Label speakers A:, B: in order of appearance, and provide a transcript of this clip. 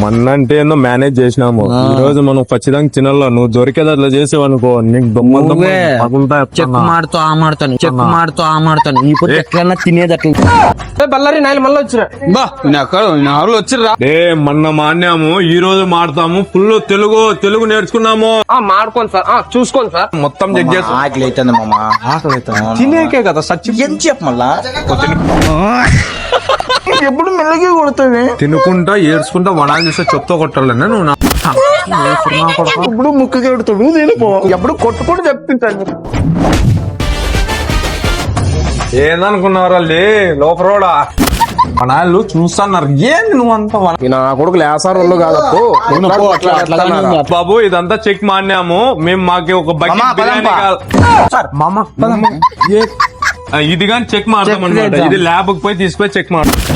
A: మన్నంటే ఏందో మేనేజ్ చేసినాము. ఈ రోజు మనం ఖచ్చితంగా తినాల. నువ్వు దొరికేది అట్లా చేసేవనుకో నీకు
B: చెక్ మాడుతూ ఆ మాడుతాను, చెక్ మాడుతూ ఆ మాడుతాను. ఇప్పుడు ఎట్లన్నా తినేది అట్లా
C: బల్లారి నాయలు మళ్ళీ వచ్చిన
D: వచ్చిర్రా.
A: మొన్న మాన్యాము, ఈ రోజు మాడతాము. ఫుల్ తెలుగు నేర్చుకున్నాము.
C: మాడుకోండి సార్, చూసుకోండి సార్.
A: మొత్తం చెక్ చేస్తాం.
D: ఆకలి అవుతుంది మామ, ఆకలి అవుతుంది.
A: తినేకే కదా సచ్చి
D: ఏం చెప్ప మళ్ళా
C: ఎప్పుడు మెల్లగా కొడుతుంది.
A: తినుకుంటా ఏడ్చుకుంటా వడాలు చేస్తే చెప్తా కొట్టాలన్నా నువ్వు
C: ఇప్పుడు ముక్కు కొడుతాడు. నేను ఎప్పుడు కొట్టుకుంటూ చెప్తుంటాను.
A: ఏందనుకున్నారా లోపరోడా వనాళ్ళు చూస్తున్నారు. ఏంది నువ్వు అంతా
C: నా కొడుకు లేసారు కాదప్పు.
A: బాబు ఇదంతా చెక్ మాన్యాము మేము. మాకి ఒక బకెట్ బిర్యానీ మామ ఇది కానీ చెక్ మాడతాం అనమాట. ఇది ల్యాబ్ పోయి తీసుకుపోయి చెక్ మాడతాం.